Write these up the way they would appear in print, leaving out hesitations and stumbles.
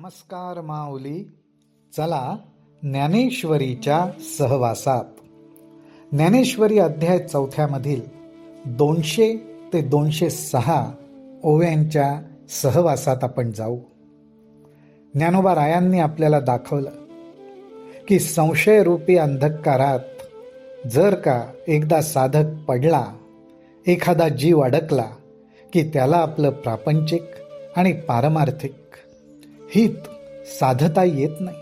नमस्कार माऊली. चला ज्ञानेश्वरीच्या सहवासात. ज्ञानेश्वरी अध्याय 4 मधील 200 ते 206 ओव्यांच्या सहवासात आपण जाऊ. ज्ञानोबा रायांनी आपल्याला दाखवलं की संशयरूपी अंधकारात जर का एकदा साधक पडला, एखादा जीव अडकला की त्याला आपलं प्रापंचिक आणि पारमार्थिक हित साधता येत नाही.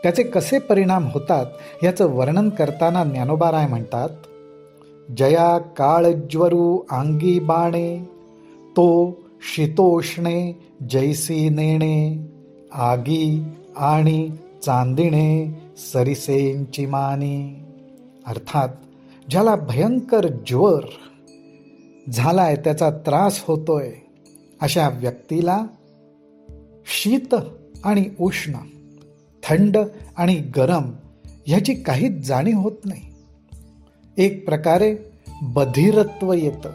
त्याचे कसे परिणाम होतात याचं वर्णन करताना ज्ञानोबा राय म्हणतात, जया काळज्वरू अंगी बाणे, तो शीतोष्णे जैसी नेणे, आगी आणि चांदिणे सरिसेंची मानी. अर्थात ज्याला भयंकर ज्वर झालाय, त्याचा त्रास होतोय, अशा व्यक्तीला शीत आणि उष्ण, थंड आणि गरम ह्याची काहीच जाणीव होत नाही. एक प्रकारे बधिरत्व येतं.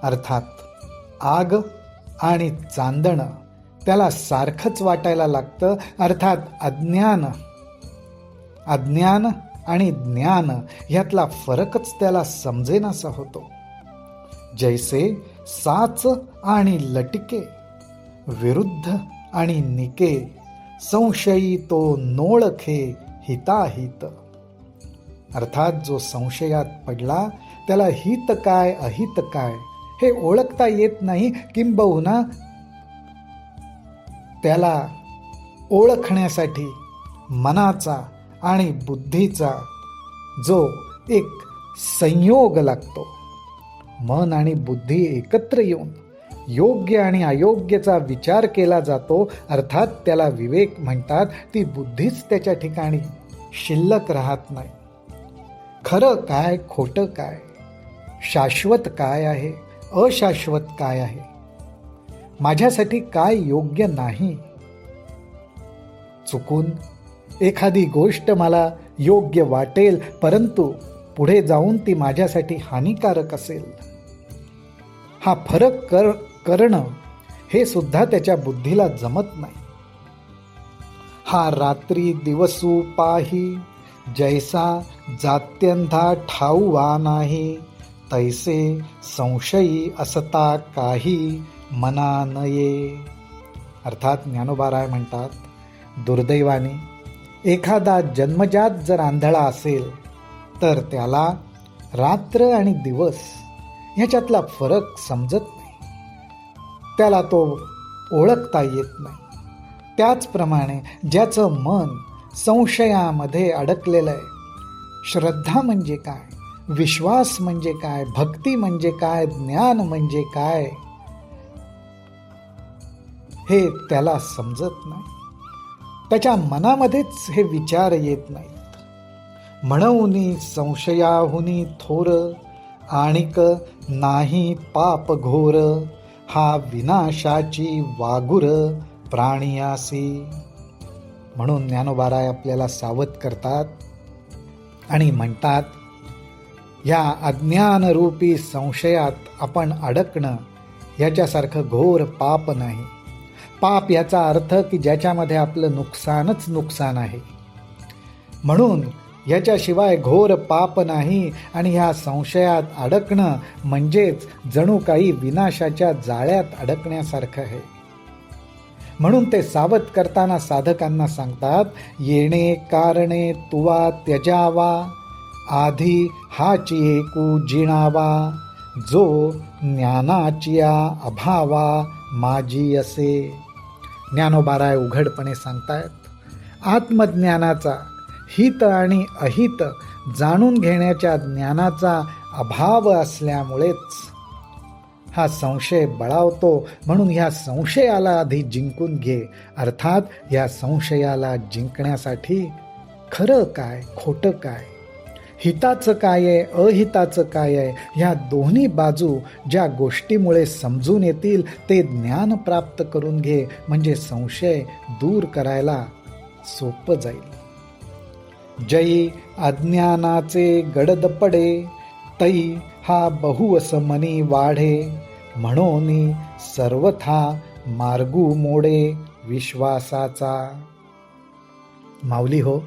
अर्थात आग आणि चांदणं त्याला सारखंच वाटायला लागतं. अर्थात अज्ञान आणि ज्ञान ह्यातला फरकच त्याला समजेनासा होतो. जैसे साच आणि लटके, विरुद्ध आणि निके, संशयी तो नोळखे हिताहित. अर्थात जो संशयात पडला त्याला हित काय अहित काय हे ओळखता येत नाही. किंबहुना त्याला ओळखण्यासाठी मनाचा आणि बुद्धीचा जो एक संयोग लागतो, मन आणि बुद्धी एकत्र येऊन योग्य आणि अयोग्याचा विचार केला जातो. अर्थात त्याला विवेक म्हणतात. ती बुद्धीच त्याच्या ठिकाणी शिल्लक राहत नाही. खरं काय, खोटं काय, शाश्वत काय आहे, अशाश्वत काय आहे, माझ्यासाठी काय योग्य नाही. चुकून एखादी गोष्ट मला योग्य वाटेल, परंतु पुढे जाऊन ती माझ्यासाठी हानिकारक असेल. हा फरक करणं हे सुद्धा त्याच्या बुद्धीला जमत नाही. हा रात्री दिवसू पाही, जैसा जात्यंधा ठाऊवा नाही, तैसे संशयी असता काही मना नये. अर्थात ज्ञानोबा राय म्हणतात, दुर्दैवाने एखादा जन्मजात जर आंधळा असेल तर त्याला रात्र आणि दिवस ह्याच्यातला फरक समजत नाही. त्याला तो ओळखता येत नाही. त्याचप्रमाणे ज्याचं मन संशयामध्ये अडकलेलं आहे, श्रद्धा म्हणजे काय, विश्वास म्हणजे काय, भक्ती म्हणजे काय, ज्ञान म्हणजे काय, हे त्याला समजत नाही. त्याच्या मनामध्येच हे विचार येत नाहीत. म्हणून संशयाहुनी थोर, आणिक नाही पाप घोर, हा विनाशाची वागुर प्राणियासी. म्हणून ज्ञानोबा राय आपल्याला सावध करतात आणि म्हणतात, या अज्ञानरूपी संशयात आपण अडकणं याच्यासारखं घोर पाप नाही. पाप याचा अर्थ की ज्याच्यामध्ये आपलं नुकसानच नुकसान आहे. म्हणून याच्याशिवाय घोर पाप नाही. आणि ह्या संशयात अडकणं म्हणजेच जणू काही विनाशाच्या जाळ्यात अडकण्यासारखं आहे. म्हणून ते सावध करताना साधकांना सांगतात, येणे कारणे तुवा त्यजावा, आधी हाची एकू जिणावा, जो ज्ञानाचिया अभावा माझी असे. ज्ञानोबा राय उघडपणे सांगतायत, आत्मज्ञानाचा, हित आणि अहित जाणून घेण्याच्या ज्ञानाचा अभाव असल्यामुळेच हा संशय बळावतो. म्हणून ह्या संशयाला आधी जिंकून घे. अर्थात ह्या संशयाला जिंकण्यासाठी खरं काय, खोटं काय, हिताचं काय आहे, अहिताचं काय आहे, ह्या दोन्ही बाजू ज्या गोष्टीमुळे समजून येतील ते ज्ञान प्राप्त करून घे. म्हणजे संशय दूर करायला सोपं जाईल. जयी अज्ञानाचे गडद पडे, तै हा बहुअस मनी वाढे, म्हणून सर्वथा मार्गू मोडे विश्वासाचा. माऊली हो,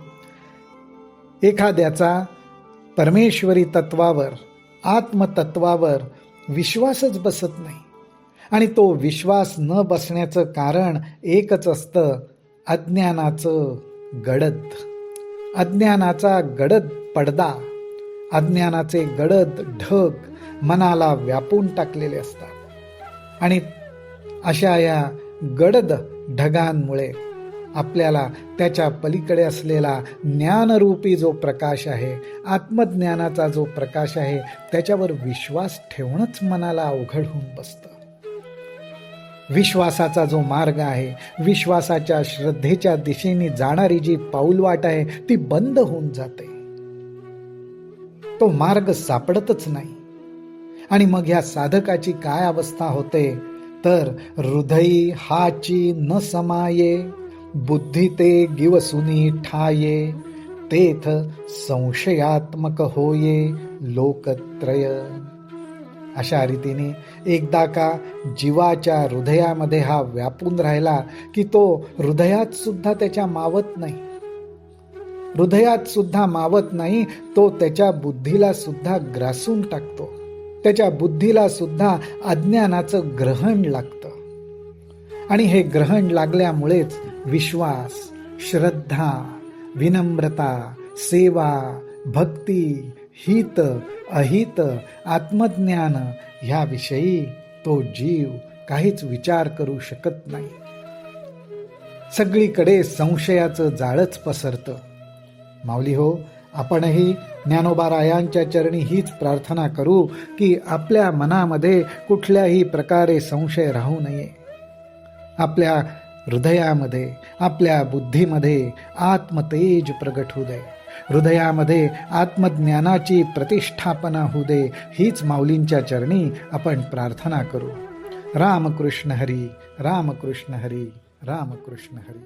एखाद्याचा परमेश्वरी तत्वावर, आत्मतत्वावर विश्वासच बसत नाही आणि तो विश्वास न बसण्याचं कारण एकच असतं, अज्ञानाचं गडद, अज्ञानाचा गडद पडदा, अज्ञानाचे गडद ढग मनाला व्यापून टाकलेले असतात. आणि अशा या गडद ढगांमुळे आपल्याला त्याच्या पलीकडे असलेला ज्ञानरूपी जो प्रकाश आहे, आत्मज्ञानाचा जो प्रकाश आहे, त्याच्यावर विश्वास ठेवणंच मनाला अवघड होऊन बसतं. विश्वासाचा जो मार्ग आहे, विश्वासाच्या श्रद्धेच्या दिशेने जाणारी जी पाऊलवाट आहे, ती बंद होऊन जाते. तो मार्ग सापडतच नाही. आणि मग ह्या साधकाची काय अवस्था होते तर, हृदयी हाची न समाये, बुद्धी ते गिवसुनी ठाये, तेथ संशयात्मक होये लोकत्रय. अशा रीतीने एकदा का जीवाच्या हृदयामध्ये हा व्यापून राहिला की तो हृदयात सुद्धा त्याच्या मावत नाही, हृदयात सुद्धा मावत नाही, तो त्याच्या बुद्धीला सुद्धा ग्रासून टाकतो. त्याच्या बुद्धीला सुद्धा अज्ञानाचं ग्रहण लागतं. आणि हे ग्रहण लागल्यामुळेच विश्वास, श्रद्धा, विनम्रता, सेवा, भक्ती, हित, अहित, आत्मज्ञान ह्याविषयी तो जीव काहीच विचार करू शकत नाही. सगळीकडे संशयाचं जाळच पसरतं. माऊली हो, आपणही ज्ञानोबारायांच्या चरणी हीच प्रार्थना करू की आपल्या मनामध्ये कुठल्याही प्रकारे संशय राहू नये. आपल्या हृदयामध्ये, आपल्या बुद्धीमध्ये आत्मतेज प्रगट होऊ दे, हृदयामध्ये आत्मज्ञानाची प्रतिष्ठापना होऊ दे, हीच माऊलींच्या चरणी आपण प्रार्थना करू. रामकृष्ण हरी, रामकृष्ण हरी, रामकृष्ण हरी.